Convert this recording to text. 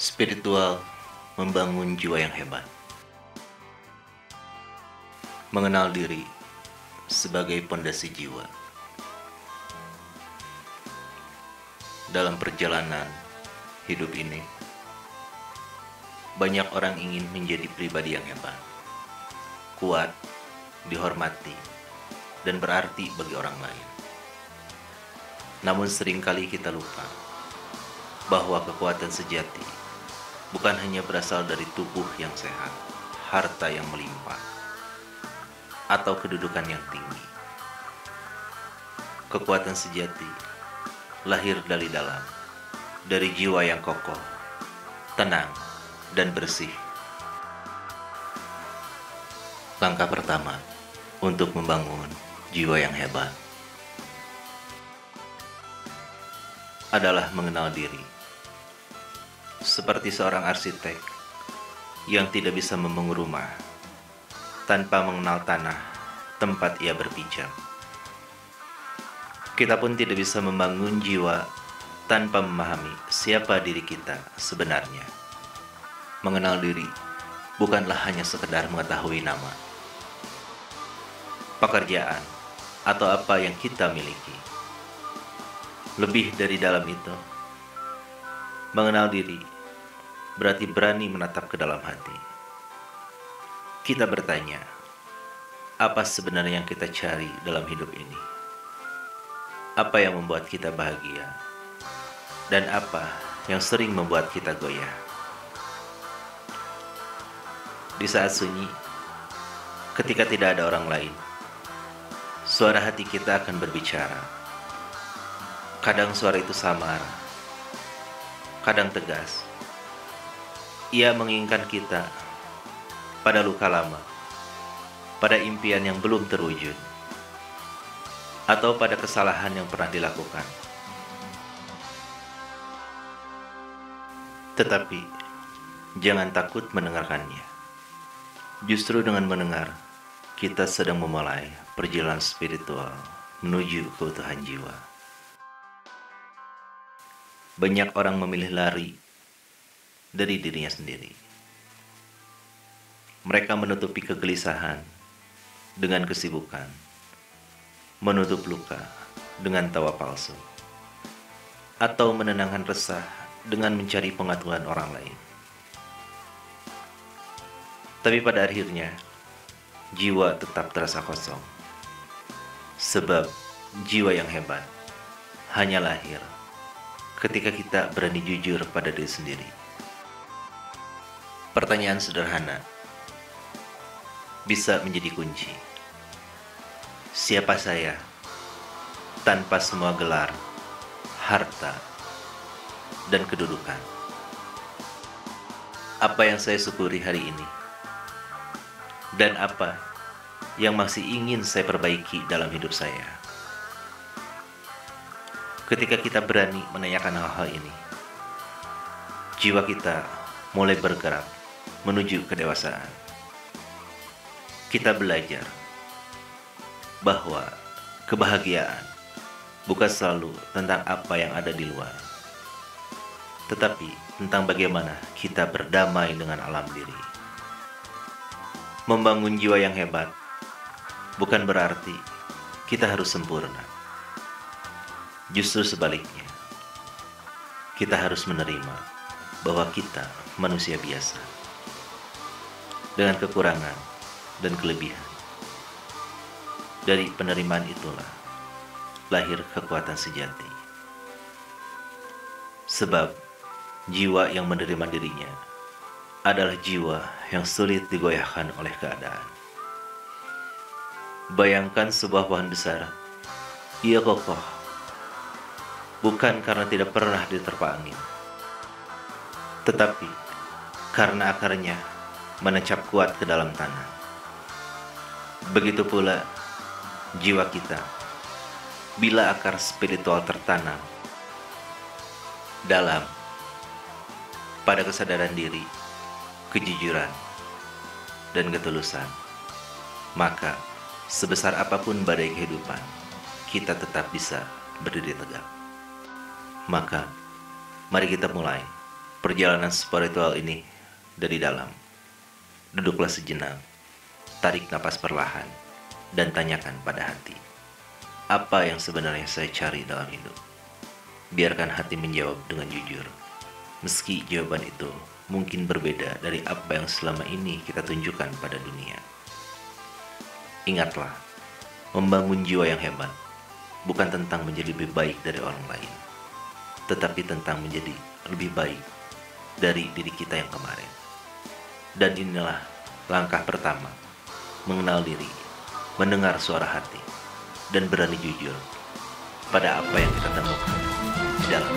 Spiritual membangun jiwa yang hebat. Mengenal diri sebagai pondasi jiwa. Dalam perjalanan hidup ini, banyak orang ingin menjadi pribadi yang hebat, kuat, dihormati, dan berarti bagi orang lain. Namun seringkali kita lupa bahwa kekuatan sejati bukan hanya berasal dari tubuh yang sehat, harta yang melimpah, atau kedudukan yang tinggi. Kekuatan sejati lahir dari dalam, dari jiwa yang kokoh, tenang, dan bersih. Langkah pertama untuk membangun jiwa yang hebat adalah mengenal diri. Seperti seorang arsitek yang tidak bisa membangun rumah tanpa mengenal tanah tempat ia berpijak. Kita pun tidak bisa membangun jiwa tanpa memahami siapa diri kita sebenarnya. Mengenal diri bukanlah hanya sekedar mengetahui nama, pekerjaan, atau apa yang kita miliki. Lebih dari dalam itu, mengenal diri berarti berani menatap ke dalam hati. Kita bertanya, apa sebenarnya yang kita cari dalam hidup ini? Apa yang membuat kita bahagia? Dan apa yang sering membuat kita goyah? Di saat sunyi, ketika tidak ada orang lain, suara hati kita akan berbicara. Kadang suara itu samar, kadang tegas. Ia menginginkan kita pada luka lama, pada impian yang belum terwujud, atau pada kesalahan yang pernah dilakukan. Tetapi, jangan takut mendengarkannya. Justru dengan mendengar, kita sedang memulai perjalanan spiritual menuju keutuhan jiwa. Banyak orang memilih lari dari dirinya sendiri. Mereka menutupi kegelisahan dengan kesibukan, menutup luka dengan tawa palsu, atau menenangkan resah dengan mencari pengakuan orang lain. Tapi pada akhirnya, jiwa tetap terasa kosong. Sebab jiwa yang hebat hanya lahir ketika kita berani jujur pada diri sendiri. Pertanyaan sederhana bisa menjadi kunci. Siapa saya tanpa semua gelar, harta, dan kedudukan? Apa yang saya syukuri hari ini? Dan apa yang masih ingin saya perbaiki dalam hidup saya? Ketika kita berani menanyakan hal-hal ini, jiwa kita mulai bergerak menuju kedewasaan. Kita belajar bahwa kebahagiaan bukan selalu tentang apa yang ada di luar, tetapi tentang bagaimana kita berdamai dengan alam diri. Membangun jiwa yang hebat bukan berarti kita harus sempurna. Justru sebaliknya, kita harus menerima bahwa kita manusia biasa, dengan kekurangan dan kelebihan. Dari penerimaan itulah lahir kekuatan sejati. Sebab jiwa yang menerima dirinya adalah jiwa yang sulit digoyahkan oleh keadaan. Bayangkan sebuah pohon besar, ia kokoh, bukan karena tidak pernah diterpa angin, tetapi karena akarnya menancap kuat ke dalam tanah. Begitu pula jiwa kita, bila akar spiritual tertanam dalam pada kesadaran diri, kejujuran, dan ketulusan, maka sebesar apapun badai kehidupan, kita tetap bisa berdiri tegak. Maka, mari kita mulai perjalanan spiritual ini dari dalam. Duduklah sejenak, tarik napas perlahan, dan tanyakan pada hati, apa yang sebenarnya saya cari dalam hidup? Biarkan hati menjawab dengan jujur, meski jawaban itu mungkin berbeda dari apa yang selama ini kita tunjukkan pada dunia. Ingatlah, membangun jiwa yang hebat bukan tentang menjadi lebih baik dari orang lain, tetapi tentang menjadi lebih baik dari diri kita yang kemarin. Dan inilah langkah pertama, mengenal diri, mendengar suara hati, dan berani jujur pada apa yang kita temukan di dalam.